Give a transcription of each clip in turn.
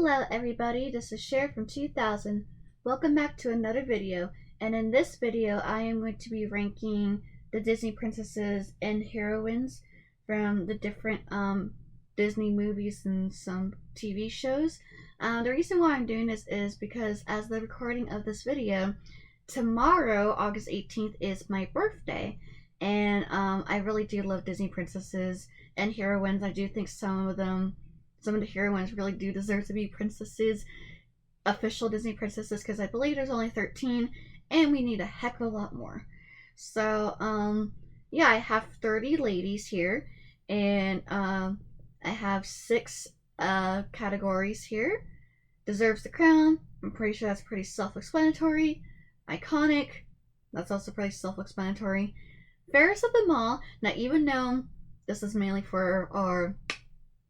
Hello everybody, this is Cher from 2000. Welcome back to another video, and in this video I am going to be ranking the Disney princesses and heroines from the different Disney movies and some TV shows. The reason why I'm doing this is because as the recording of this video, tomorrow, August 18th, is my birthday, and I really do love Disney princesses and heroines. I do think some of the heroines really do deserve to be princesses, official Disney princesses, because I believe there's only 13 and we need a heck of a lot more. So, yeah, I have 30 ladies here, and I have 6 categories here. Deserves the crown, I'm pretty sure that's pretty self-explanatory. Iconic, that's also pretty self-explanatory. Fairest of them all, now even though this is mainly for our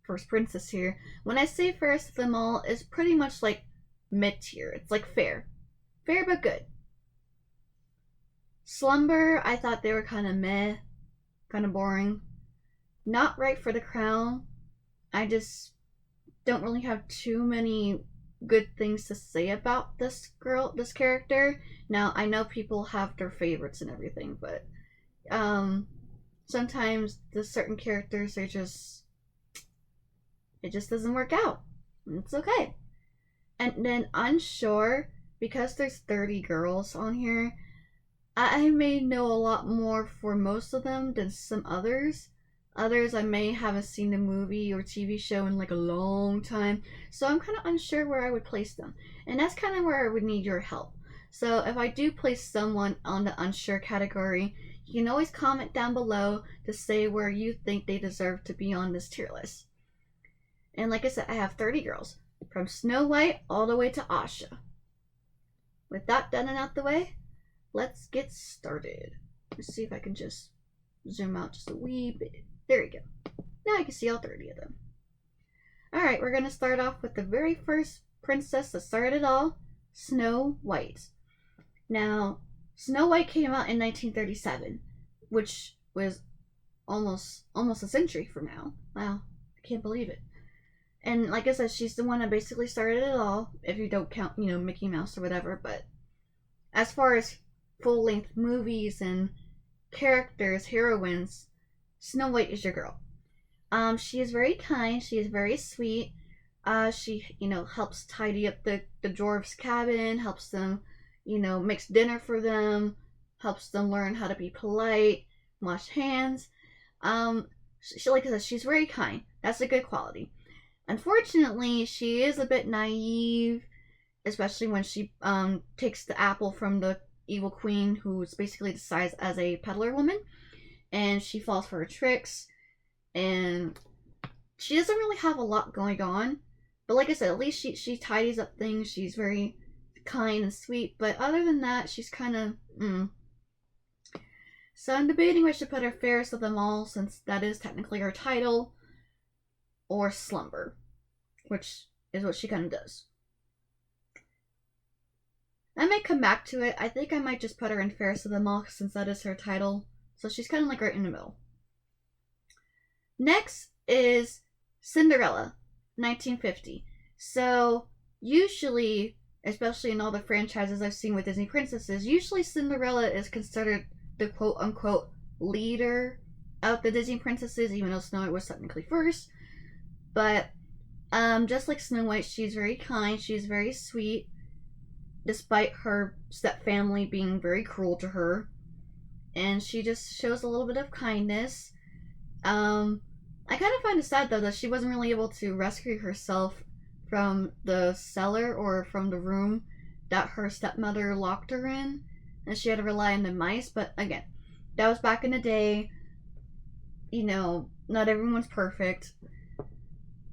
first princess here, when I say fairest of them all, it's pretty much like mid-tier. It's like fair but good. Slumber, I thought they were kind of meh, kind of boring. Not right for the crown. I just don't really have too many good things to say about this character. Now I know people have their favorites and everything, but sometimes the certain characters are just, it just doesn't work out. It's okay. And then unsure, because there's 30 girls on here, I may know a lot more for most of them than some others. Others I may haven't seen the movie or TV show in like a long time, so I'm kind of unsure where I would place them. And that's kind of where I would need your help. So if I do place someone on the unsure category, you can always comment down below to say where you think they deserve to be on this tier list. And like I said, I have 30 girls, from Snow White all the way to Asha. With that done and out the way, let's get started. Let's see if I can just zoom out just a wee bit. There we go. Now I can see all 30 of them. Alright, we're going to start off with the very first princess that started it all, Snow White. Now, Snow White came out in 1937, which was almost a century from now. Wow, I can't believe it. And like I said, she's the one that basically started it all, if you don't count, Mickey Mouse or whatever. But as far as full-length movies and characters, heroines, Snow White is your girl. She is very kind. She is very sweet. She, helps tidy up the dwarves' cabin, helps them, makes dinner for them, helps them learn how to be polite, wash hands. She, like I said, she's very kind. That's a good quality. Unfortunately, she is a bit naive, especially when she takes the apple from the evil queen, who's basically disguised as a peddler woman, and she falls for her tricks, and she doesn't really have a lot going on. But like I said, at least she tidies up things. She's very kind and sweet, but other than that, she's kind of So I'm debating whether I should put her fairest of them all, since that is technically her title, or Slumber, which is what she kind of does. I might come back to it. I think I might just put her in fairest of them all, since that is her title. So she's kind of like right in the middle. Next is Cinderella, 1950. So usually, especially in all the franchises I've seen with Disney princesses, usually Cinderella is considered the quote-unquote leader of the Disney princesses, even though Snow White was technically first. But just like Snow White, she's very kind, she's very sweet, despite her step-family being very cruel to her. And she just shows a little bit of kindness. I kind of find it sad, though, that she wasn't really able to rescue herself from the cellar or from the room that her stepmother locked her in, and she had to rely on the mice. But again, that was back in the day. Not everyone's perfect.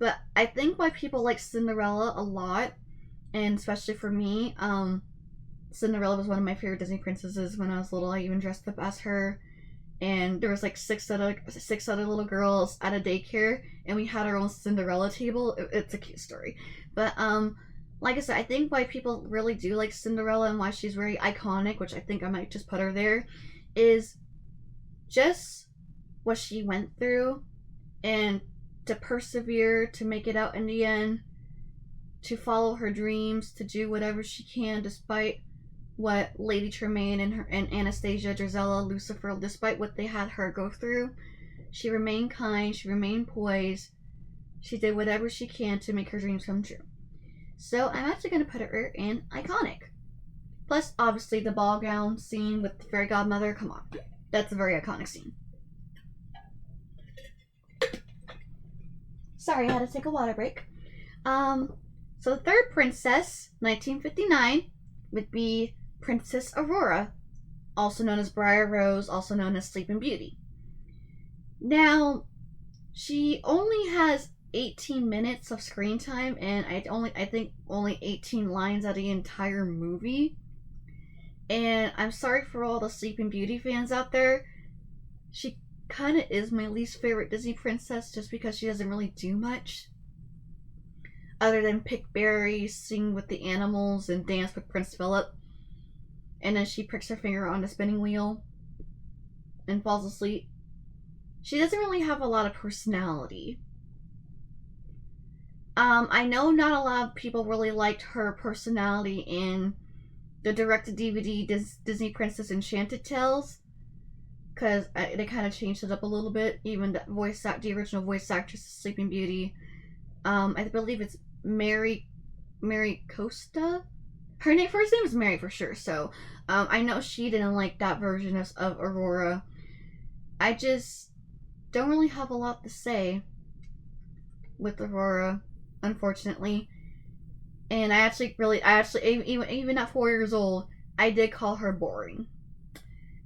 But I think why people like Cinderella a lot, and especially for me, Cinderella was one of my favorite Disney princesses when I was little. I even dressed up as her, and there was like six other little girls at a daycare, and we had our own Cinderella table. It's a cute story. But like I said, I think why people really do like Cinderella and why she's very iconic, which I think I might just put her there, is just what she went through, and to persevere to make it out in the end. to follow her dreams, to do whatever she can, despite what Lady Tremaine and Anastasia, Drizella, Lucifer, despite what they had her go through. She remained kind, she remained poised, she did whatever she can to make her dreams come true. So I'm actually going to put her in iconic. Plus, obviously, the ball gown scene with the fairy godmother, come on. That's a very iconic scene. Sorry, I had to take a water break. So the third princess, 1959, would be Princess Aurora, also known as Briar Rose, also known as Sleeping Beauty. Now, she only has 18 minutes of screen time, and I think only 18 lines out of the entire movie. And I'm sorry for all the Sleeping Beauty fans out there. She kind of is my least favorite Disney princess just because she doesn't really do much. Other than pick berries, sing with the animals, and dance with Prince Philip. And then she pricks her finger on the spinning wheel and falls asleep. She doesn't really have a lot of personality. I know not a lot of people really liked her personality in the direct-to-DVD Disney Princess Enchanted Tales, because they kind of changed it up a little bit. Even the original voice actress of Sleeping Beauty, I believe it's Mary Costa. Her first name is Mary for sure. So I know she didn't like that version of Aurora. I just don't really have a lot to say with Aurora, unfortunately. And I actually, even at 4 years old, I did call her boring.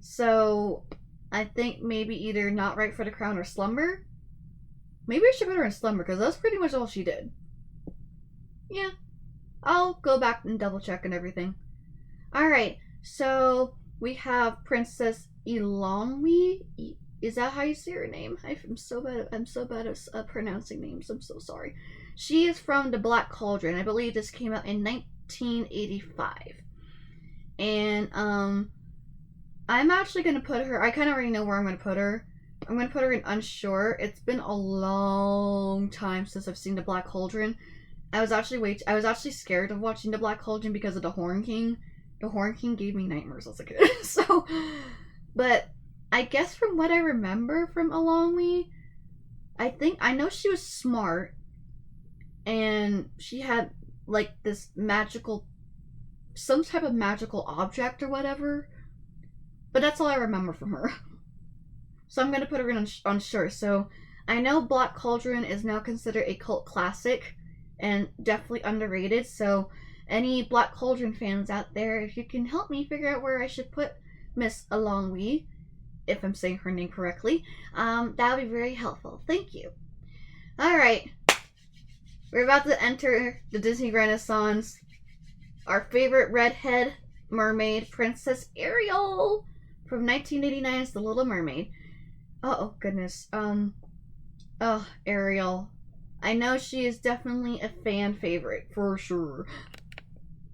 So, I think maybe either Not Right for the Crown or Slumber. Maybe I should put her in Slumber, because that's pretty much all she did. Yeah. I'll go back and double check and everything. Alright, so we have Princess Eilonwy. Is that how you say her name? I'm so bad at pronouncing names. I'm so sorry. She is from The Black Cauldron. I believe this came out in 1985. And I'm actually going to put her, I kind of already know where I'm going to put her. I'm going to put her in Unsure. It's been a long time since I've seen The Black Cauldron. I was actually scared of watching The Black Cauldron because of the Horn King. The Horn King gave me nightmares as a kid. So, but I guess from what I remember from Eilonwy, I know she was smart. And she had, like, this some type of magical object or whatever. But that's all I remember from her. So I'm going to put her in Unsure. So I know Black Cauldron is now considered a cult classic and definitely underrated. So any Black Cauldron fans out there, if you can help me figure out where I should put Miss Eilonwy, if I'm saying her name correctly, that would be very helpful. Thank you. Alright. We're about to enter the Disney Renaissance. Our favorite redhead mermaid, Princess Ariel, from 1989's The Little Mermaid. Oh goodness. Ariel. I know she is definitely a fan favorite, for sure.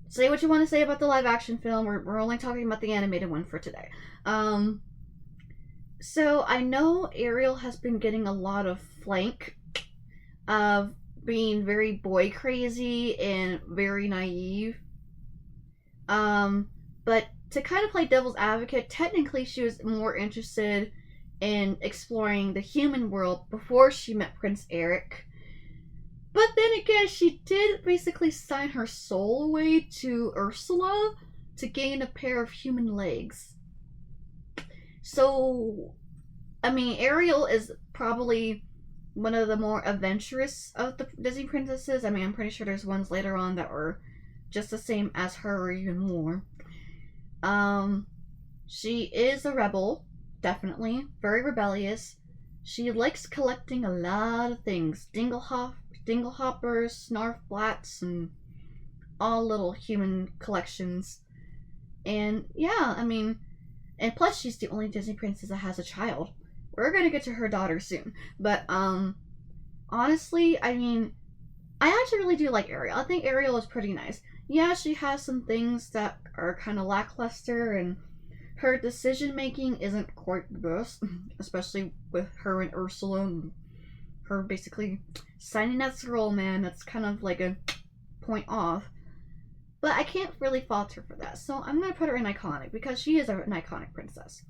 Say what you want to say about the live action film. We're only talking about the animated one for today. So I know Ariel has been getting a lot of flank of being very boy crazy and very naive. But to kind of play devil's advocate, technically she was more interested in exploring the human world before she met Prince Eric. But then again, she did basically sign her soul away to Ursula to gain a pair of human legs. So, I mean, Ariel is probably one of the more adventurous of the Disney princesses. I mean, I'm pretty sure there's ones later on that were just the same as her or even more. She is a rebel, definitely. Very rebellious. She likes collecting a lot of things. Dinglehoppers, Snarflats, and all little human collections. And yeah, I mean, and plus she's the only Disney princess that has a child. We're gonna get to her daughter soon. But, honestly, I mean, I actually really do like Ariel. I think Ariel is pretty nice. Yeah, she has some things that are kind of lackluster, and her decision making isn't quite the best, especially with her and Ursula and her basically signing that scroll, man. That's kind of like a point off. But I can't really fault her for that. So I'm going to put her in iconic because she is an iconic princess.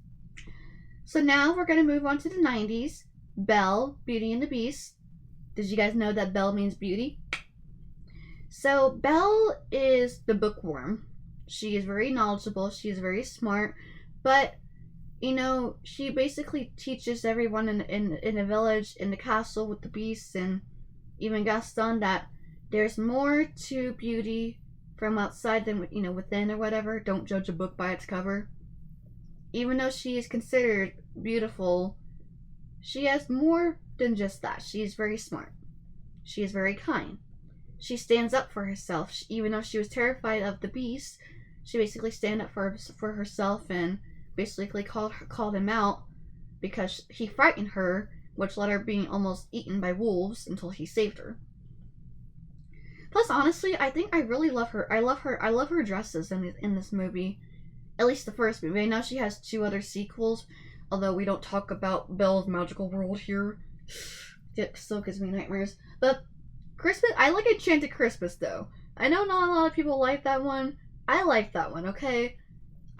So now we're going to move on to the 90s. Belle, Beauty and the Beast. Did you guys know that Belle means beauty? So Belle is the bookworm. She is very knowledgeable. She is very smart. But, you know, she basically teaches everyone in the village, in the castle with the beasts, and even Gaston, that there's more to beauty from outside than, you know, within or whatever. Don't judge a book by its cover. Even though she is considered beautiful, she has more than just that. She is very smart. She is very kind. She stands up for herself. Even though she was terrified of the beast, she basically stand up for herself and basically called him out because he frightened her, which led her being almost eaten by wolves until he saved her. Plus, honestly, I think I really love her. I love her dresses in this movie. At least the first movie. I know she has 2 other sequels, although we don't talk about Belle's Magical World here. It still gives me nightmares. But Christmas, I like Enchanted Christmas, though. I know not a lot of people like that one. I like that one, okay?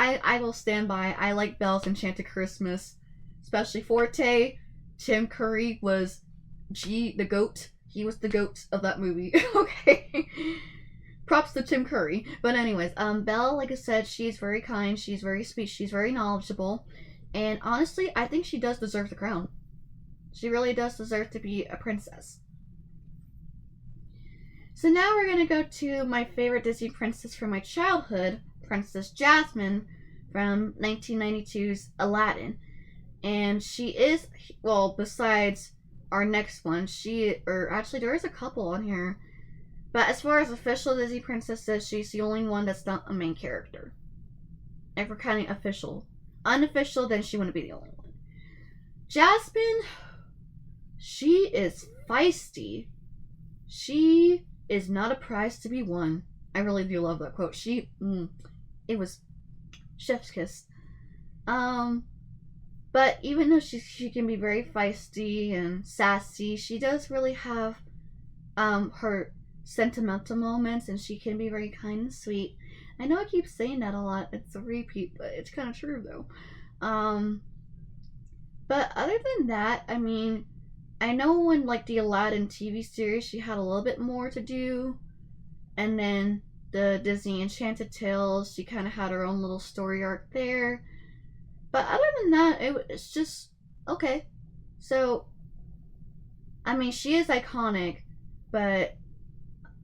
I will stand by. I like Belle's Enchanted Christmas. Especially Forte. Tim Curry was the goat. He was the goat of that movie. Okay. Props to Tim Curry. But anyways, Belle, like I said, she's very kind. She's very sweet. She's very knowledgeable. And honestly, I think she does deserve the crown. She really does deserve to be a princess. So now we're going to go to my favorite Disney princess from my childhood, Princess Jasmine from 1992's Aladdin. And she is, well, besides our next one, actually there is a couple on here. But as far as official Disney princesses, she's the only one that's not a main character. If we're counting official. Unofficial, then she wouldn't be the only one. Jasmine, she is feisty. She is not a prize to be won. I really do love that quote. It was chef's kiss. But even though she can be very feisty and sassy, she does really have her sentimental moments, and she can be very kind and sweet. I know I keep saying that a lot. It's a repeat, but it's kind of true though. But other than that, I mean, I know in like the Aladdin TV series, she had a little bit more to do, and then the Disney Enchanted Tales, she kind of had her own little story arc there. But other than that, it's just okay. So, I mean, she is iconic, but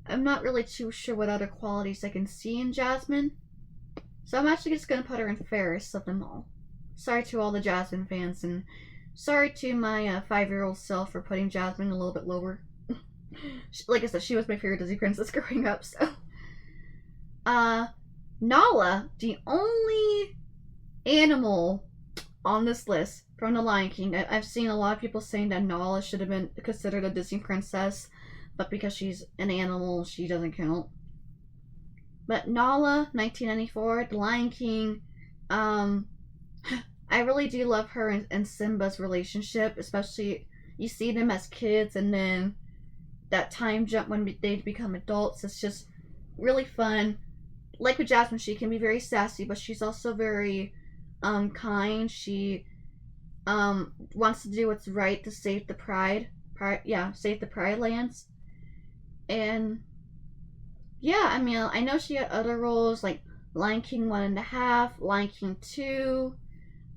I'm not really too sure what other qualities I can see in Jasmine. So I'm actually just going to put her in fairest of them all. Sorry to all the Jasmine fans, and sorry to my 5-year-old self for putting Jasmine a little bit lower. Like I said, she was my favorite Disney princess growing up, so. Nala, the only animal on this list from The Lion King. I've seen a lot of people saying that Nala should have been considered a Disney princess, but because she's an animal, she doesn't count. But Nala, 1994, The Lion King, I really do love her and Simba's relationship, especially you see them as kids and then that time jump when they become adults. It's just really fun. Like with Jasmine, she can be very sassy, but she's also very kind. She wants to do what's right to save the save the Pride Lands. And yeah, I mean, I know she had other roles like Lion King 1.5, Lion King 2,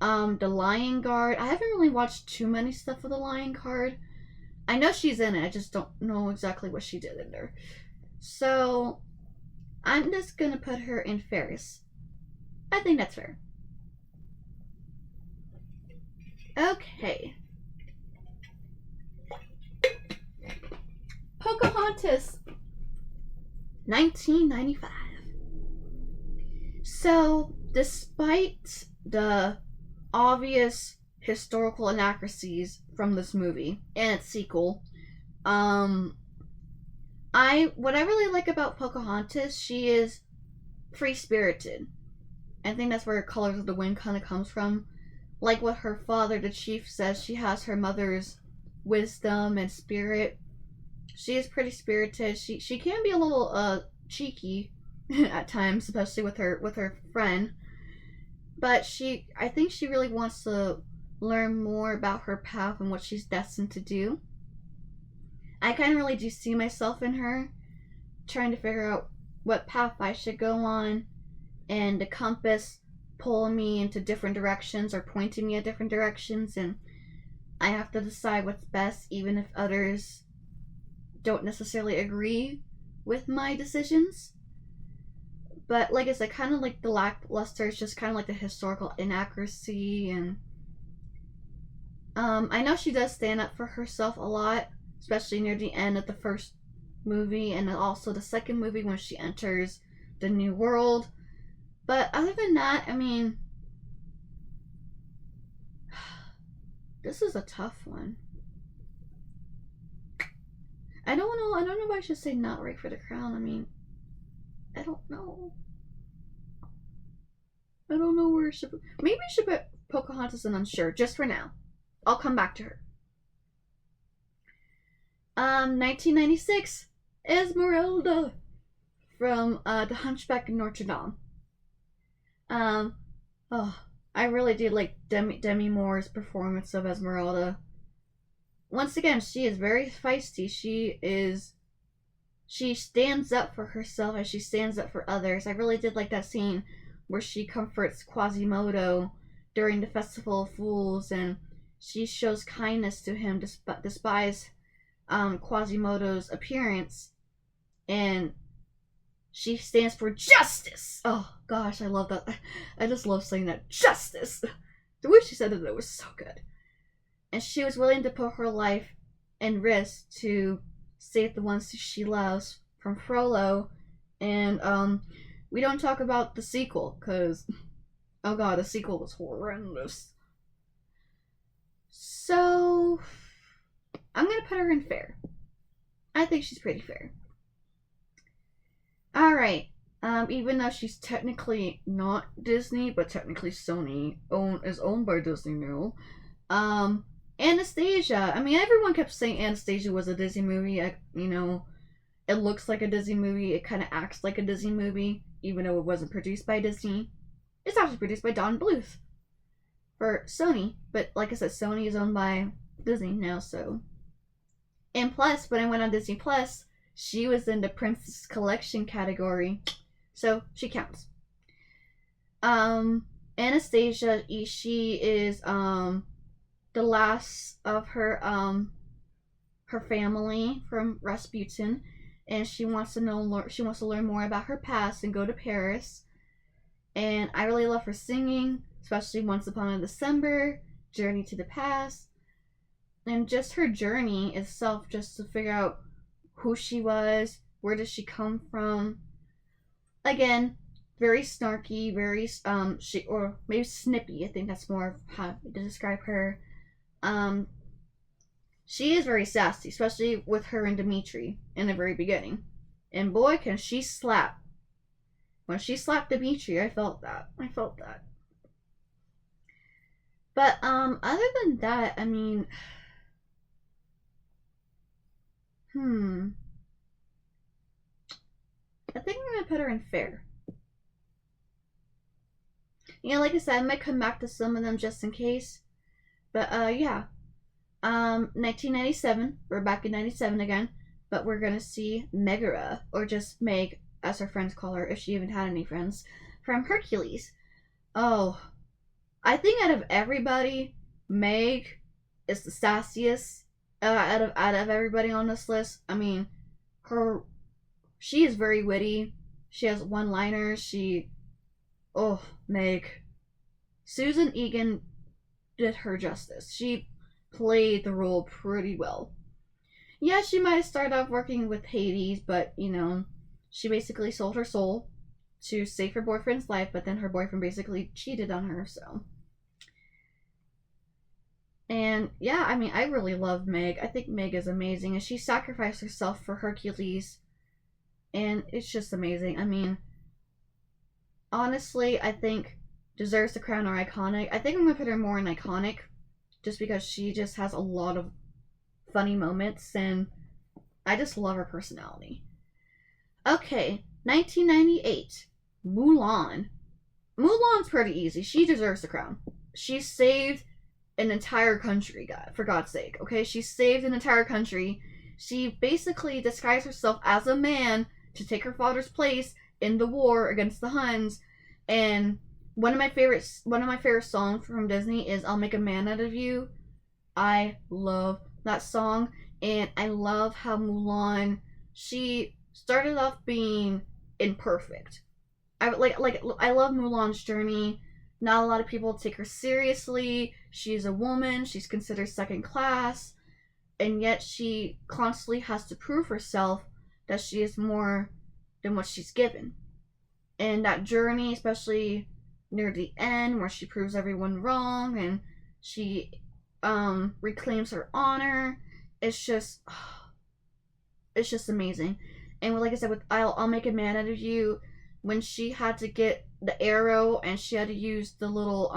The Lion Guard. I haven't really watched too many stuff with The Lion Guard. I know she's in it, I just don't know exactly what she did in there. So I'm just gonna put her in fairest. I think that's fair. Okay. Pocahontas, 1995. So, despite the obvious historical inaccuracies from this movie and its sequel, what I really like about Pocahontas, she is free-spirited. I think that's where Colors of the Wind kind of comes from. Like what her father, the chief, says, she has her mother's wisdom and spirit. She is pretty spirited. She can be a little cheeky at times, especially with her friend. But I think she really wants to learn more about her path and what she's destined to do. I kind of really do see myself in her, trying to figure out what path I should go on, and the compass pulling me into different directions or pointing me at different directions, and I have to decide what's best, even if others don't necessarily agree with my decisions. But like I said, kind of like the lackluster is just kind of like the historical inaccuracy, and I know she does stand up for herself a lot, especially near the end of the first movie and also the second movie when she enters the new world. But other than that, I mean, this is a tough one. I don't know. I don't know if I should say not right for the crown. I mean, I don't know. I don't know where she should. Maybe I should put Pocahontas and Unsure just for now. I'll come back to her. 1996, Esmeralda from The Hunchback of Notre Dame. I really did like Demi Moore's performance of Esmeralda. Once again, she is very feisty. She stands up for herself as she stands up for others. I really did like that scene where she comforts Quasimodo during the Festival of Fools, and she shows kindness to him despite Quasimodo's appearance, and she stands for justice. Oh gosh, I love that. I just love saying that, justice. The way she said it was so good. And she was willing to put her life and risk to save the ones she loves from Frollo. And we don't talk about the sequel because, oh god, the sequel was horrendous. So I'm gonna put her in fair. I think she's pretty fair. Alright. Even though she's technically not Disney, but technically Sony is owned by Disney now. Anastasia. I mean, everyone kept saying Anastasia was a Disney movie. It looks like a Disney movie. It kind of acts like a Disney movie, even though it wasn't produced by Disney. It's actually produced by Don Bluth for Sony. But like I said, Sony is owned by Disney now, so. And plus, when I went on Disney Plus, she was in the Princess Collection category, so she counts. Anastasia, she is the last of her family from Rasputin, and she wants to learn more about her past and go to Paris. And I really love her singing, especially Once Upon a December, Journey to the Past, and just her journey itself, just to figure out who she was, where does she come from. Again, very snarky, very or maybe snippy. I think that's more how to describe her. She is very sassy, especially with her and Dimitri in the very beginning. And boy, can she slap. When she slapped Dimitri, I felt that. But other than that, I mean, I think I'm gonna put her in fair. Like I said, I might come back to some of them just in case. But yeah. 1997. We're back in 97 again. But we're gonna see Megara, or just Meg, as her friends call her, if she even had any friends, from Hercules. Oh, I think out of everybody, Meg is the sassiest out of everybody on this list. I mean, she is very witty. She has one-liners. Meg. Susan Egan did her justice. She played the role pretty well. Yeah, she might have started off working with Hades, but, she basically sold her soul to save her boyfriend's life, but then her boyfriend basically cheated on her, so. And, yeah, I mean, I really love Meg. I think Meg is amazing, and she sacrificed herself for Hercules, and it's just amazing. I mean, honestly, I think deserves the crown or iconic. I think I'm going to put her more in iconic, just because she just has a lot of funny moments, and I just love her personality. Okay, 1998, Mulan. Mulan's pretty easy. She deserves the crown. She saved an entire country, God, for God's sake. Okay, she saved an entire country. She basically disguised herself as a man to take her father's place in the war against the Huns. And one of my favorite songs from Disney is "I'll Make a Man Out of You." I love that song, and I love how Mulan, she started off being imperfect. I love Mulan's journey. Not a lot of people take her seriously. She's a woman. She's considered second class, and yet she constantly has to prove herself that she is more than what she's given. And that journey, especially near the end, where she proves everyone wrong and she reclaims her honor, it's just amazing. And like I said, with I'll Make a Man Out of You, when she had to get the arrow and she had to use the little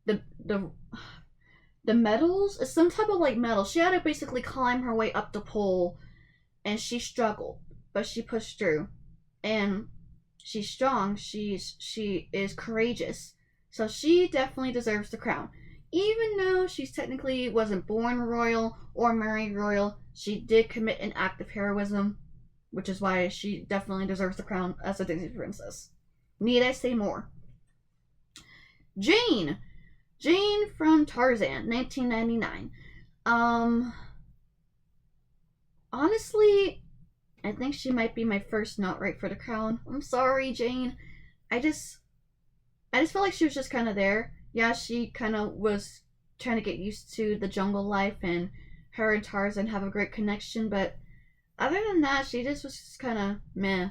the metals, it's some type of like metal. She had to basically climb her way up the pole, and she struggled, but she pushed through. And she's strong. She is courageous. So she definitely deserves the crown. Even though she's technically wasn't born royal or married royal, she did commit an act of heroism, which is why she definitely deserves the crown as a Disney princess. Need I say more? Jane. Jane from Tarzan, 1999. Honestly, I think she might be my first not right for the crown. I'm sorry, Jane. I just felt like she was just kind of there. Yeah, she kind of was trying to get used to the jungle life, and her and Tarzan have a great connection, but other than that, she just was just kind of meh.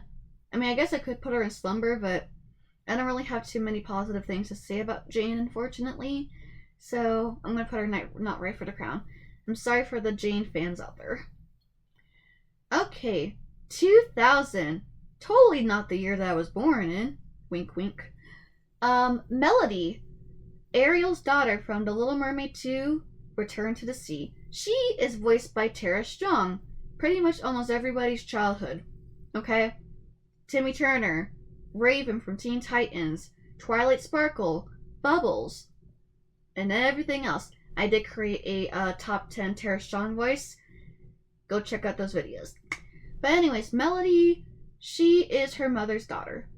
I mean, I guess I could put her in slumber, but I don't really have too many positive things to say about Jane, unfortunately. So I'm going to put her not right for the crown. I'm sorry for the Jane fans out there. Okay, 2000. Totally not the year that I was born in. Wink, wink. Melody. Ariel's daughter from The Little Mermaid 2, Return to the Sea. She is voiced by Tara Strong. Pretty much almost everybody's childhood. Okay? Timmy Turner, Raven from Teen Titans, Twilight Sparkle, Bubbles, and everything else. I did create a top 10 Tara Strong voice. Go check out those videos. But anyways, Melody, she is her mother's daughter.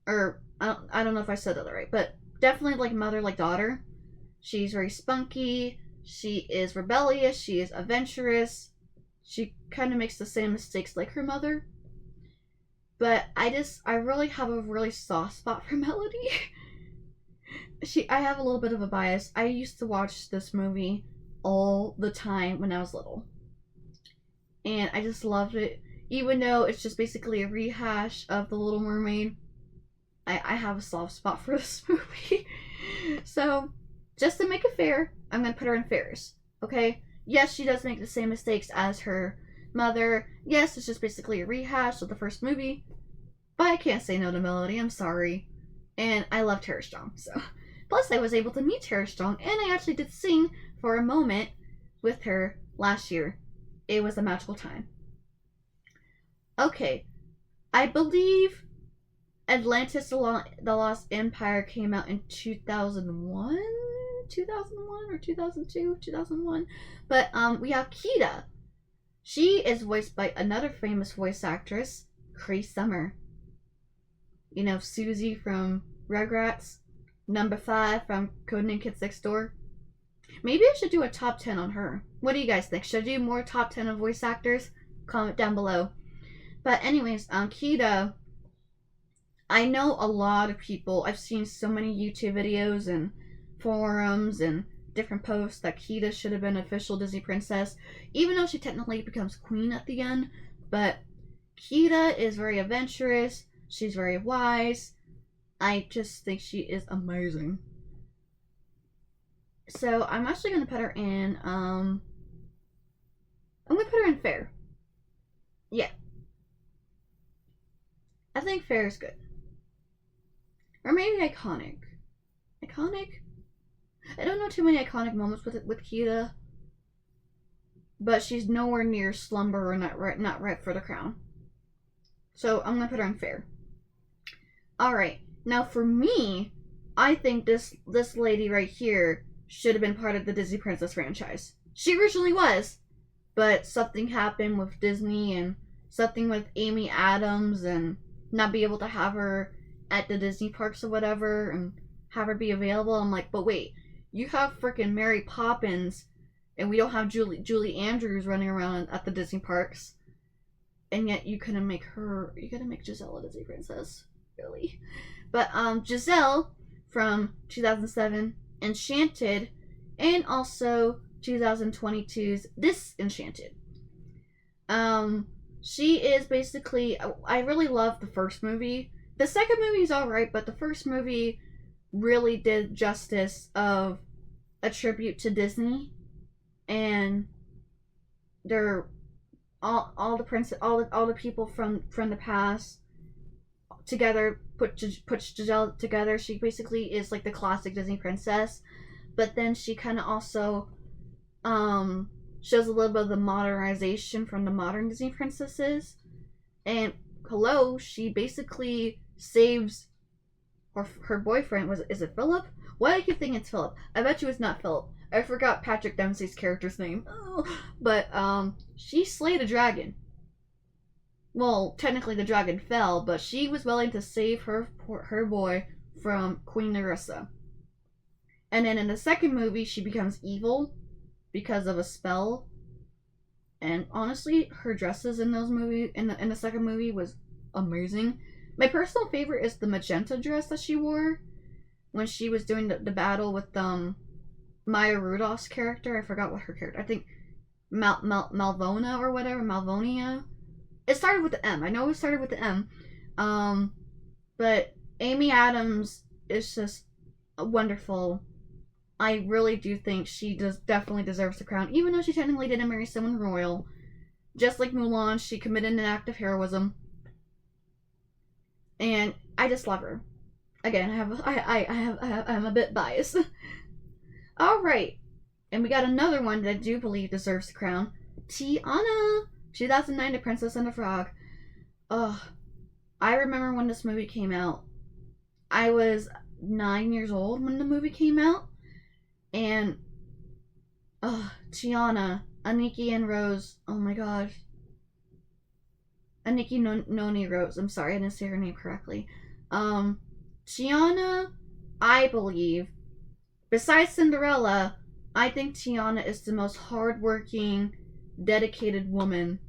Or, I don't know if I said that right, but definitely like mother, like daughter. She's very spunky. She is rebellious. She is adventurous. She kind of makes the same mistakes like her mother. But I really have a really soft spot for Melody. I have a little bit of a bias. I used to watch this movie all the time when I was little. And I just loved it. Even though it's just basically a rehash of The Little Mermaid, I have a soft spot for this movie. So, just to make it fair, I'm going to put her in fairs. Okay? Yes, she does make the same mistakes as her mother. Yes, it's just basically a rehash of the first movie. But I can't say no to Melody. I'm sorry. And I love Tara Strong. So, plus, I was able to meet Tara Strong, and I actually did sing for a moment with her last year. It was a magical time. Okay. I believe Atlantis the Lost Empire came out in 2001? 2001 or 2002? 2001. But we have Kida. She is voiced by another famous voice actress, Cree Summer. You know, Susie from Rugrats. Number 5 from Codename Kids Next Door. Maybe I should do a top 10 on her. What do you guys think? Should I do more top 10 of voice actors? Comment down below. But anyways, Kida, I know a lot of people, I've seen so many YouTube videos and forums and different posts that Kida should have been official Disney princess, even though she technically becomes queen at the end. But Kida is very adventurous, she's very wise. I just think she is amazing. So I'm actually going to put her in, I'm going to put her in fair. Yeah. I think fair is good. Or maybe iconic. Iconic? I don't know too many iconic moments with Kida. but she's nowhere near Slumber or not right for the crown. So I'm gonna put her in fair. All right, now for me, I think this lady right here should have been part of the Disney Princess franchise. She originally was, but something happened with Disney and something with Amy Adams and not be able to have her at the Disney parks or whatever and have her be available. I'm like, but wait, you have freaking Mary Poppins and we don't have Julie Andrews running around at the Disney parks, and yet you couldn't make Giselle a Disney princess, really? But Giselle from 2007 Enchanted, and also 2022's Disenchanted. She is basically, I really love the first movie. The second movie is alright, but the first movie really did justice of a tribute to Disney, and they're all the people from the past together put Giselle together. She basically is like the classic Disney princess, but then she kind of also shows a little bit of the modernization from the modern Disney princesses. And hello, she basically saves her boyfriend. Is it Philip? Why do I keep thinking it's Philip? I bet you it's not Philip. I forgot Patrick Dempsey's character's name. Oh, but she slayed a dragon. Well, technically the dragon fell, but she was willing to save her boy from Queen Nerissa. And then in the second movie, she becomes evil because of a spell. And honestly, her dresses in those movies, in the second movie, was amazing. My personal favorite is the magenta dress that she wore when she was doing the battle with Maya Rudolph's character. I forgot what her character. I think Malvona or whatever. Malvonia. It started with the M. I know it started with the M. But Amy Adams is just wonderful. I really do think she definitely deserves the crown, even though she technically didn't marry someone royal. Just like Mulan, she committed an act of heroism, and I just love her. Again, I'm a bit biased. All right, and we got another one that I do believe deserves the crown. Tiana, 2009, The Princess and the Frog. Ugh, I remember when this movie came out. I was 9 years old when the movie came out. And, Tiana, Aniki and Rose, oh my gosh. Aniki Noni Rose, I'm sorry, I didn't say her name correctly. Tiana, I believe, besides Cinderella, I think Tiana is the most hardworking, dedicated woman,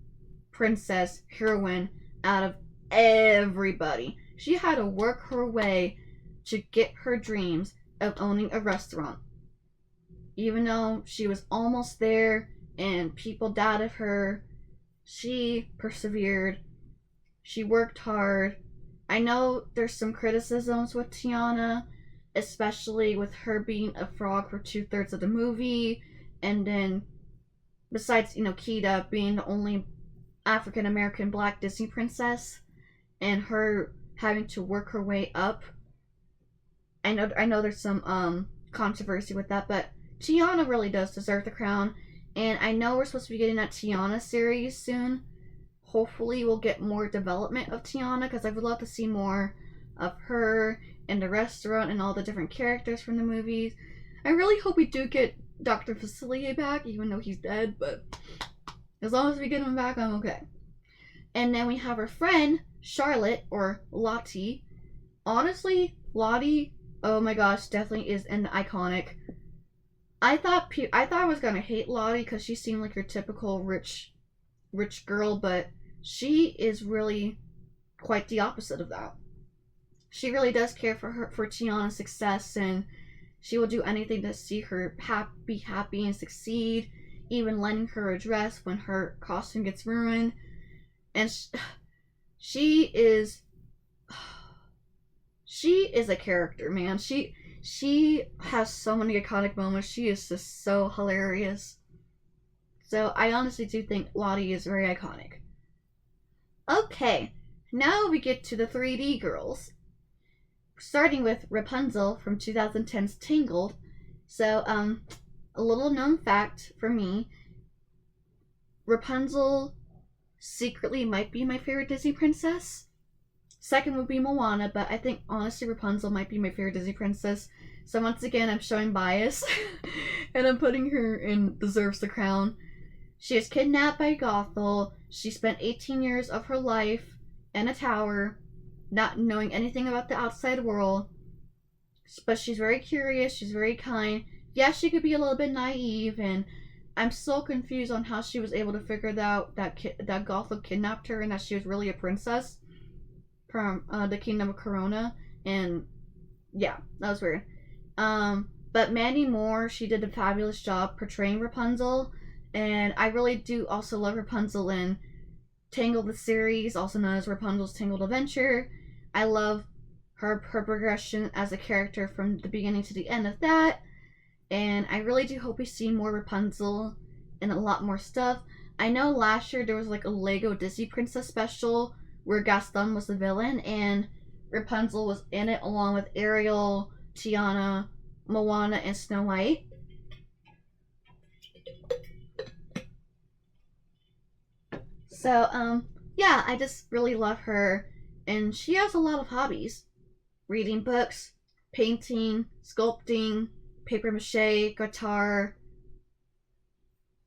princess, heroine, out of everybody. She had to work her way to get her dreams of owning a restaurant. Even though she was almost there and people doubted her, she persevered. She worked hard. I know there's some criticisms with Tiana, especially with her being a frog for 2/3 of the movie, and then besides, Kida being the only African American Black Disney princess, and her having to work her way up. I know there's some controversy with that, but Tiana really does deserve the crown, and I know we're supposed to be getting that Tiana series soon. Hopefully we'll get more development of Tiana, because I would love to see more of her and the restaurant and all the different characters from the movies. I really hope we do get Dr. Facilier back, even though he's dead, but as long as we get him back, I'm okay. And then we have her friend, Charlotte, or Lottie. Honestly, Lottie, oh my gosh, definitely is an iconic. I thought I was gonna hate Lottie because she seemed like your typical rich girl, but she is really quite the opposite of that. She really does care for Tiana's success, and she will do anything to see her be happy and succeed, even lending her a dress when her costume gets ruined. And she is a character, man. She has so many iconic moments. She is just so hilarious. So I honestly do think Lottie is very iconic. Okay, now we get to the 3D girls. Starting with Rapunzel from 2010's Tangled. So, a little known fact for me. Rapunzel secretly might be my favorite Disney princess. Second would be Moana, but I think honestly Rapunzel might be my favorite Disney princess. So once again, I'm showing bias, and I'm putting her in deserves the crown. She is kidnapped by Gothel. She spent 18 years of her life in a tower, not knowing anything about the outside world. But she's very curious. She's very kind. Yeah, she could be a little bit naive, and I'm so confused on how she was able to figure out that Gothel kidnapped her and that she was really a princess from the Kingdom of Corona. And yeah, that was weird. But Mandy Moore, she did a fabulous job portraying Rapunzel, and I really do also love Rapunzel in Tangled the series, also known as Rapunzel's Tangled Adventure. I love her progression as a character from the beginning to the end of that, and I really do hope we see more Rapunzel and a lot more stuff. I know last year there was like a Lego Disney Princess special where Gaston was the villain and Rapunzel was in it along with Ariel, Tiana, Moana, and Snow White. So, yeah, I just really love her, and she has a lot of hobbies. Reading books, painting, sculpting, paper mache, guitar.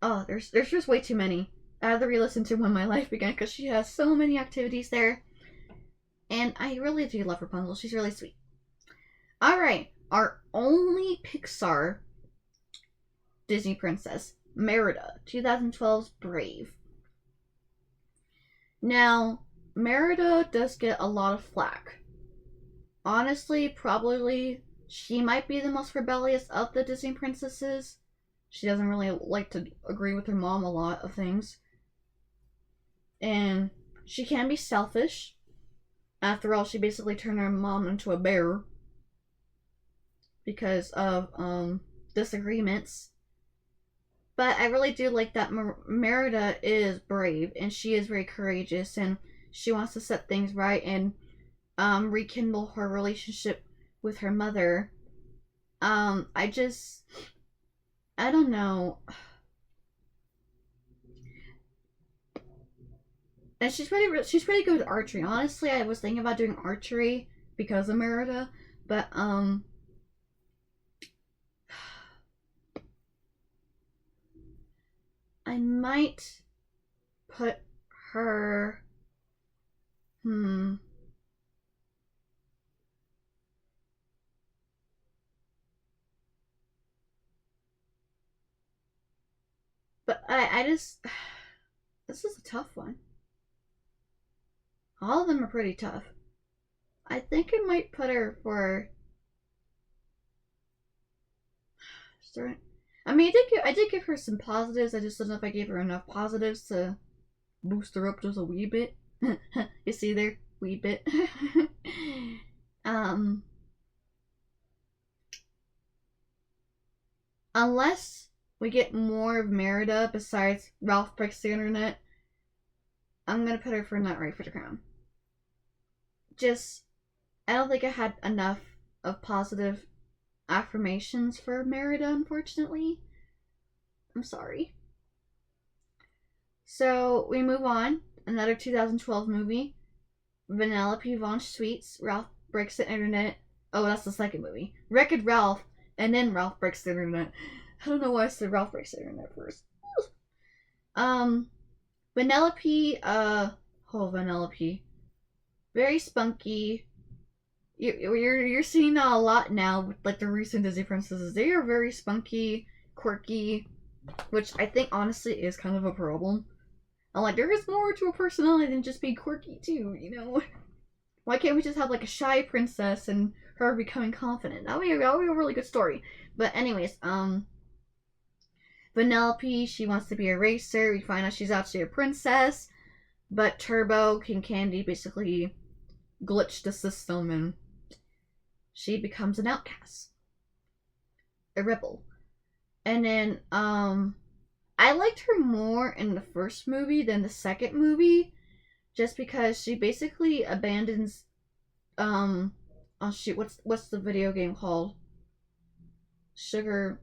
Oh, there's just way too many. I had to re-listen to When My Life Began because she has so many activities there. And I really do love Rapunzel. She's really sweet. Alright, our only Pixar Disney princess, Merida, 2012's Brave. Now, Merida does get a lot of flack. Honestly, probably she might be the most rebellious of the Disney princesses. She doesn't really like to agree with her mom a lot of things. And she can be selfish. After all, she basically turned her mom into a bear because of disagreements. But I really do like that Merida is brave and she is very courageous and she wants to set things right and rekindle her relationship with her mother. I don't know. And she's pretty good at archery. Honestly, I was thinking about doing archery because of Merida, but I might put her. But I just. This is a tough one. All of them are pretty tough. I think I might put her for. I mean, I did give her some positives. I just don't know if I gave her enough positives to boost her up just a wee bit. You see there? Wee bit. Unless we get more of Merida besides Ralph Breaks the Internet, I'm gonna put her for Not Right for the Crown. I don't think I had enough of positive affirmations for Merida, unfortunately. I'm sorry. So we move on. Another 2012 movie, Vanellope Von Sweets, Ralph Breaks the Internet. Oh, that's the second movie. Wreck-It Ralph, and then Ralph Breaks the Internet. I don't know why I said Ralph Breaks the Internet first. Vanellope, Vanellope. Very spunky. You're seeing that a lot now with like the recent Disney princesses. They are very spunky, quirky, which I think honestly is kind of a problem. I'm like, there is more to a personality than just being quirky too, you know? Why can't we just have like a shy princess and her becoming confident? That would be a really good story. But anyways, Vanellope, she wants to be a racer. We find out she's actually a princess. But Turbo, King Candy, basically glitched the system and she becomes an outcast. A rebel. And then, I liked her more in the first movie than the second movie. Just because she basically abandons, oh shoot, what's the video game called? Sugar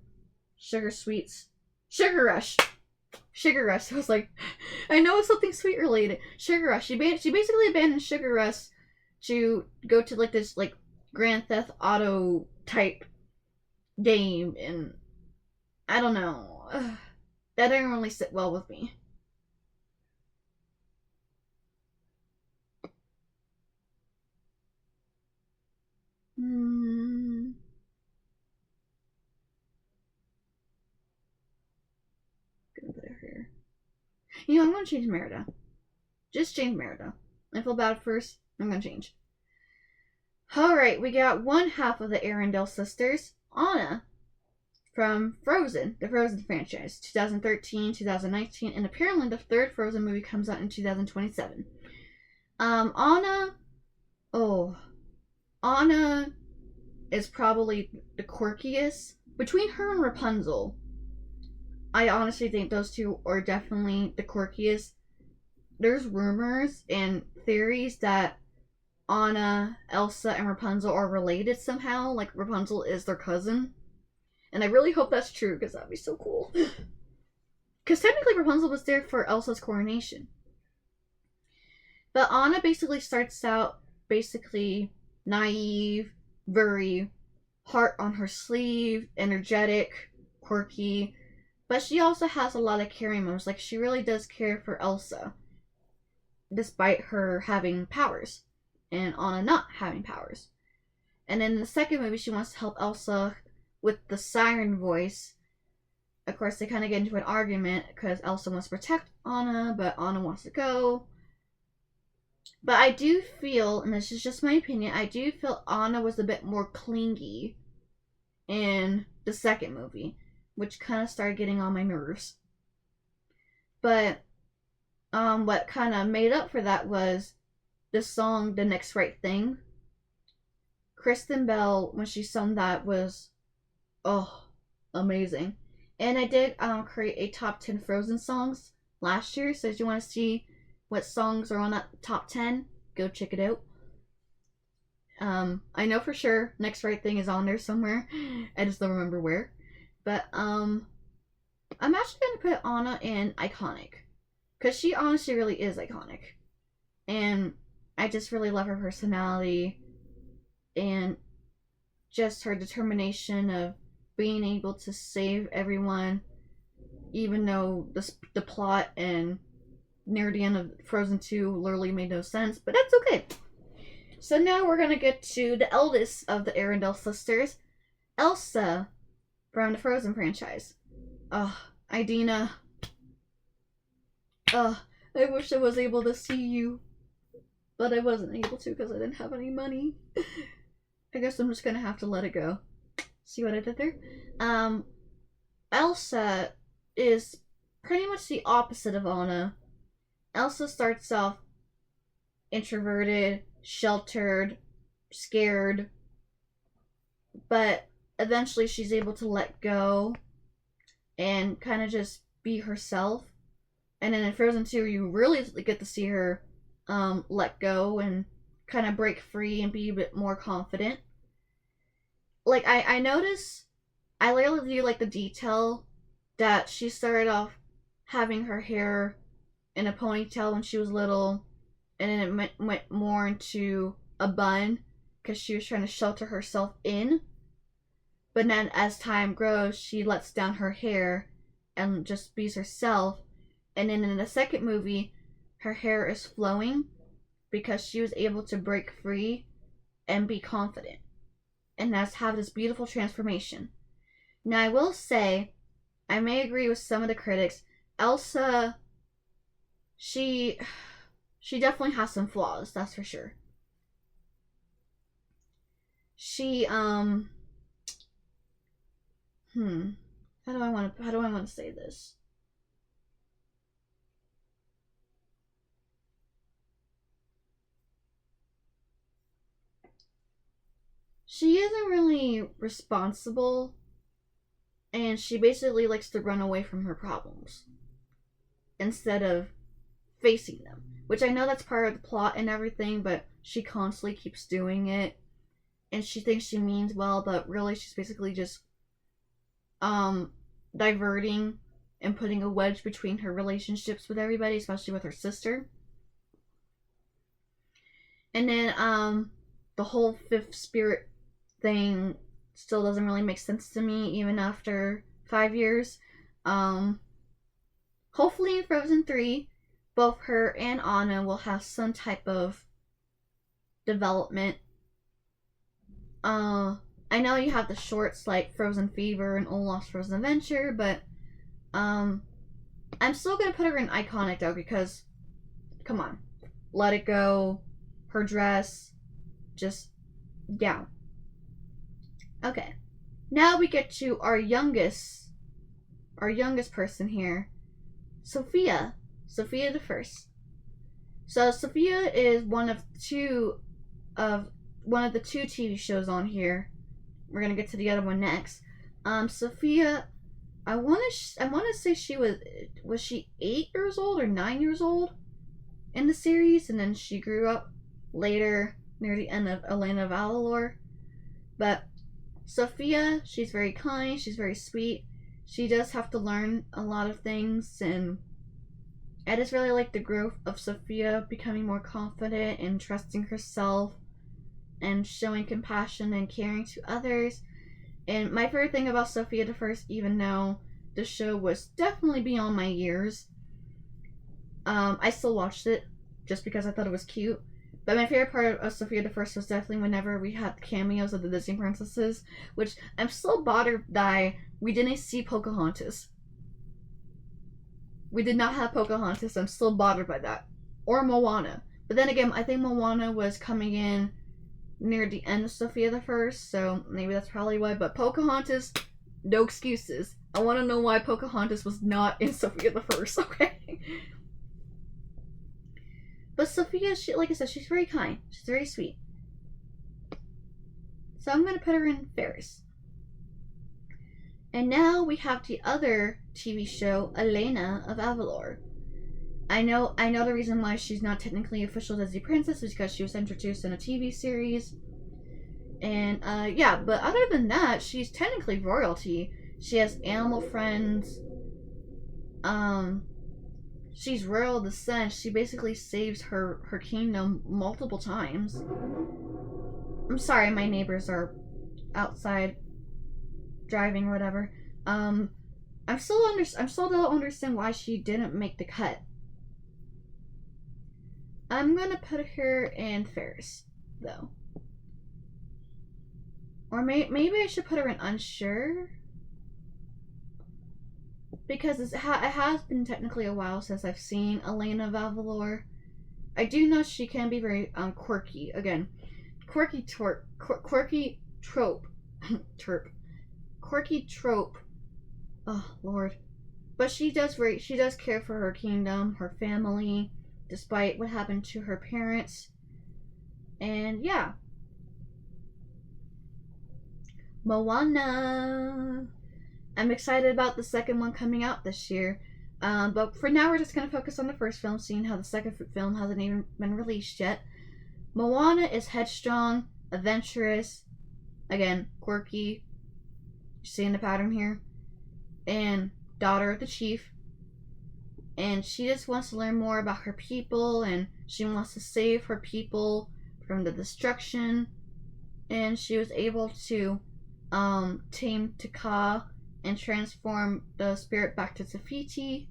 Sweets. Sugar Rush. Sugar Rush. I was like, I know it's something sweet related. Sugar Rush. She basically abandoned Sugar Rush to go to like this like Grand Theft Auto type game, and I don't know. That didn't really sit well with me. Hmm. Gonna put her here. You know, I'm gonna change Merida. Just change Merida. I feel bad at first. I'm gonna change. Alright, we got one half of the Arendelle sisters, Anna, from Frozen, the Frozen franchise, 2013, 2019, and apparently the third Frozen movie comes out in 2027. Anna, oh, Anna is probably the quirkiest. Between her and Rapunzel, I honestly think those two are definitely the quirkiest. There's rumors and theories that Anna, Elsa, and Rapunzel are related somehow. Like Rapunzel is their cousin. And I really hope that's true because that'd be so cool. Because technically Rapunzel was there for Elsa's coronation. But Anna basically starts out basically naive, very heart on her sleeve, energetic, quirky. But she also has a lot of caring moments. Like she really does care for Elsa. Despite her having powers. And Anna not having powers. And in the second movie, she wants to help Elsa with the siren voice. Of course, they kind of get into an argument because Elsa wants to protect Anna, but Anna wants to go. But I do feel, and this is just my opinion, I do feel Anna was a bit more clingy in the second movie, which kind of started getting on my nerves. But what kind of made up for that was the song "The Next Right Thing." Kristen Bell, when she sung that, was amazing. And I did create a top 10 Frozen songs last year, so if you want to see what songs are on that top 10, go check it out. I know for sure Next Right Thing is on there somewhere. I just don't remember where. But I'm actually gonna put Anna in iconic, because she honestly really is iconic. And I just really love her personality and just her determination of being able to save everyone, even though the plot and near the end of Frozen 2 literally made no sense, but that's okay. So now we're gonna get to the eldest of the Arendelle sisters, Elsa, from the Frozen franchise. Idina. I wish I was able to see you, but I wasn't able to because I didn't have any money. I guess I'm just gonna have to let it go. See what I did there? Elsa is pretty much the opposite of Anna. Elsa starts off introverted, sheltered, scared, but eventually she's able to let go and kind of just be herself. And then in Frozen 2, you really get to see her let go and kind of break free and be a bit more confident. Like, I notice, I really do like the detail that she started off having her hair in a ponytail when she was little, and then it went more into a bun because she was trying to shelter herself in. But then as time grows, she lets down her hair and just be herself. And then in the second movie, her hair is flowing because she was able to break free and be confident. And that's have this beautiful transformation. Now I will say, I may agree with some of the critics, Elsa, she definitely has some flaws, that's for sure. She how do I want to say this? She isn't really responsible, and she basically likes to run away from her problems instead of facing them. Which I know that's part of the plot and everything, but she constantly keeps doing it, and she thinks she means well, but really she's basically just diverting and putting a wedge between her relationships with everybody, especially with her sister. And then the whole fifth spirit thing still doesn't really make sense to me even after 5 years. Hopefully in Frozen 3, both her and Anna will have some type of development. I know you have the shorts like Frozen Fever and Olaf's Frozen Adventure, but I'm still gonna put her in iconic though, because come on, Let It Go, her dress, just yeah. Okay, now we get to our youngest person here, Sophia the First. So Sophia is one of the two TV shows on here. We're gonna get to the other one next. Sophia, I want to say she was she 8 years old or 9 years old in the series, and then she grew up later near the end of Elena of Avalor. But Sophia, she's very kind, she's very sweet. She does have to learn a lot of things, and I just really like the growth of Sophia becoming more confident and trusting herself and showing compassion and caring to others. And my favorite thing about Sophia the First, even though the show was definitely beyond my years, I still watched it just because I thought it was cute. But my favorite part of Sophia the First was definitely whenever we had cameos of the Disney princesses, which I'm still bothered that we didn't see Pocahontas. We did not have Pocahontas. I'm still bothered by that. Or Moana. But then again, I think Moana was coming in near the end of Sophia the First, so maybe that's probably why. But Pocahontas, no excuses. I want to know why Pocahontas was not in Sophia the First, okay? But Sophia, she, like I said, she's very kind. She's very sweet. So I'm going to put her in Ferris. And now we have the other TV show, Elena of Avalor. I know the reason why she's not technically official Disney princess is because she was introduced in a TV series. And yeah, but other than that, she's technically royalty. She has animal friends. She's royal descent. She basically saves her kingdom multiple times. I'm sorry, my neighbors are outside driving or whatever. I still don't understand why she didn't make the cut. I'm gonna put her in Ferris, though. Or maybe I should put her in Unsure. Because it has been technically a while since I've seen Elena of Avalor. I do know she can be very quirky. Again, quirky trope. Quirky trope. Oh Lord. But she does care for her kingdom, her family, despite what happened to her parents. And yeah. Moana. I'm excited about the second one coming out this year. But for now, we're just going to focus on the first film, seeing how the second film hasn't even been released yet. Moana is headstrong, adventurous, again, quirky. You're seeing the pattern here. And daughter of the chief. And she just wants to learn more about her people, and she wants to save her people from the destruction. And she was able to tame Taka and transform the spirit back to Tafiti.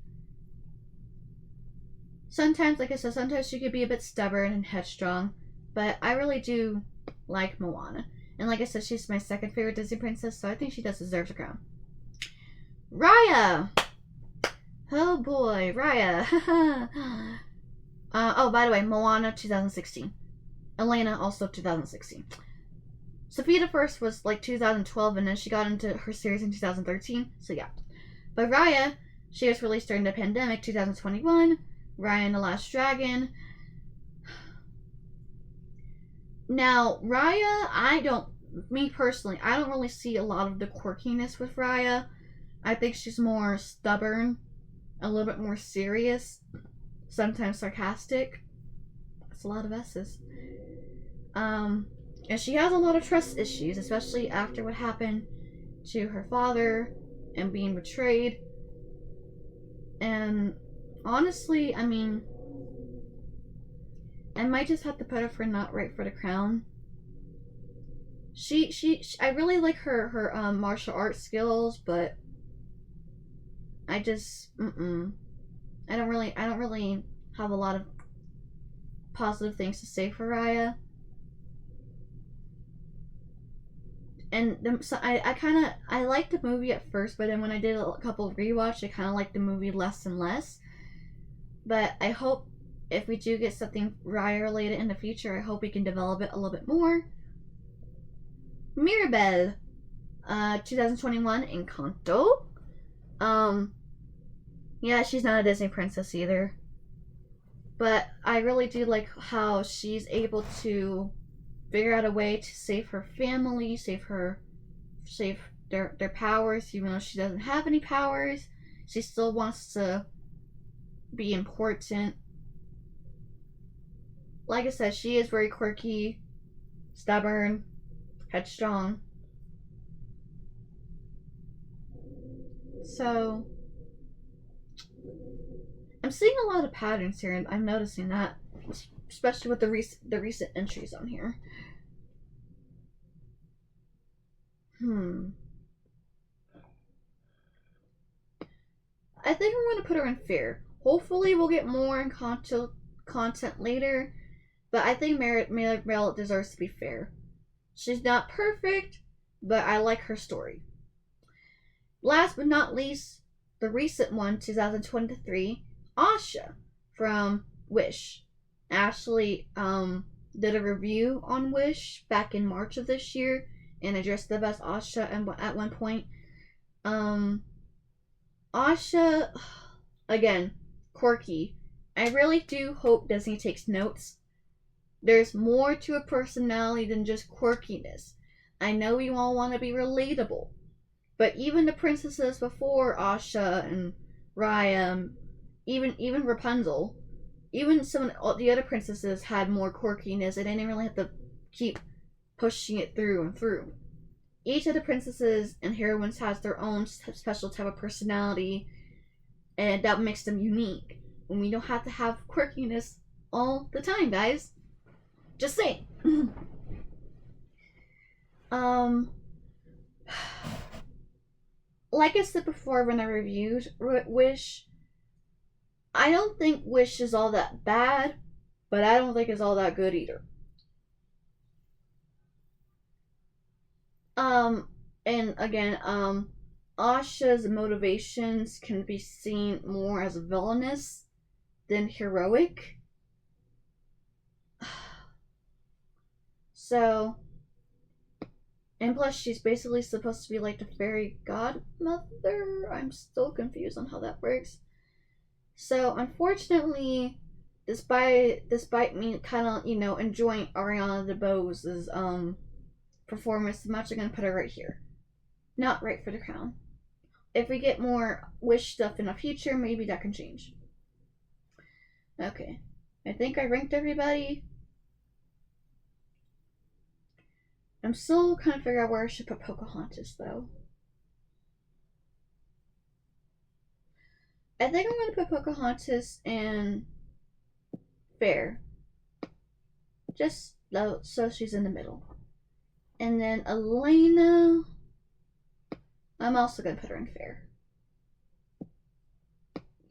Sometimes, like I said, sometimes she could be a bit stubborn and headstrong, but I really do like Moana. And like I said, she's my second favorite Disney princess, so I think she does deserve the crown. Raya! Oh boy, Raya. Oh, by the way, Moana 2016. Elena also 2016. Sophia the First was like 2012, and then she got into her series in 2013. So yeah. But Raya, she was released during the pandemic, 2021. Raya and the Last Dragon. Now, Raya, me personally, I don't really see a lot of the quirkiness with Raya. I think she's more stubborn, a little bit more serious, sometimes sarcastic. That's a lot of S's. And she has a lot of trust issues, especially after what happened to her father and being betrayed. And honestly, I mean, I might just have to put her for not right for the crown. I really like her martial arts skills, but I just I don't really have a lot of positive things to say for Raya. And so I liked the movie at first, but then when I did a couple of rewatch, I kind of liked the movie less and less. But I hope if we do get something Raya related in the future, I hope we can develop it a little bit more. Mirabel, 2021 Encanto. Yeah, she's not a Disney princess either. But I really do like how she's able to figure out a way to save her family, save their powers, even though she doesn't have any powers. She still wants to be important. Like I said, she is very quirky, stubborn, headstrong. So I'm seeing a lot of patterns here, and I'm noticing that, especially with the recent entries on here. I think I'm going to put her in fair. Hopefully, we'll get more in content later, but I think Mirabel deserves to be fair. She's not perfect, but I like her story. Last but not least, the recent one, 2023, Asha from Wish. Ashley did a review on Wish back in March of this year and addressed them as Asha at one point. Asha, again, quirky. I really do hope Disney takes notes. There's more to a personality than just quirkiness. I know you all want to be relatable, but even the princesses before Asha and Raya, even Rapunzel, even some of the other princesses had more quirkiness, and they didn't really have to keep pushing it through and through. Each of the princesses and heroines has their own special type of personality, and that makes them unique. And we don't have to have quirkiness all the time, guys. Just saying. Like I said before when I reviewed Wish, I don't think Wish is all that bad, but I don't think it's all that good either. And again, Asha's motivations can be seen more as villainous than heroic. So, and plus she's basically supposed to be like the fairy godmother. I'm still confused on how that works. So, unfortunately, despite me kind of, enjoying Ariana DeBose's performance, I'm actually going to put her right here. Not right for the crown. If we get more Wish stuff in the future, maybe that can change. Okay. I think I ranked everybody. I'm still kind of figuring out where I should put Pocahontas, though. I think I'm going to put Pocahontas in fair. Just so she's in the middle. And then Elena, I'm also going to put her in fair.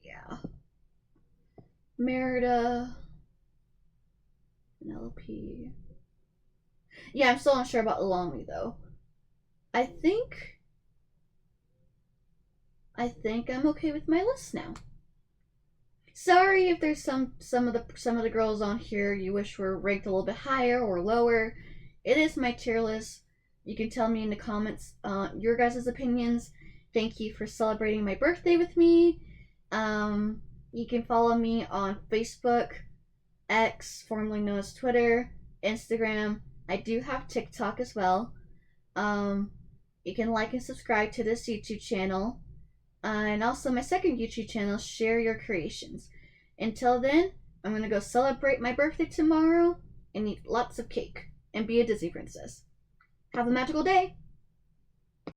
Yeah. Merida, Penelope. Yeah, I'm still unsure about Alami, though. I think I'm okay with my list now. Sorry if there's some of the girls on here you wish were ranked a little bit higher or lower. It is my tier list. You can tell me in the comments your guys' opinions. Thank you for celebrating my birthday with me. You can follow me on Facebook, X, formerly known as Twitter, Instagram. I do have TikTok as well. You can like and subscribe to this YouTube channel. And also my second YouTube channel, Share Your Creations. Until then, I'm going to go celebrate my birthday tomorrow and eat lots of cake and be a Disney princess. Have a magical day!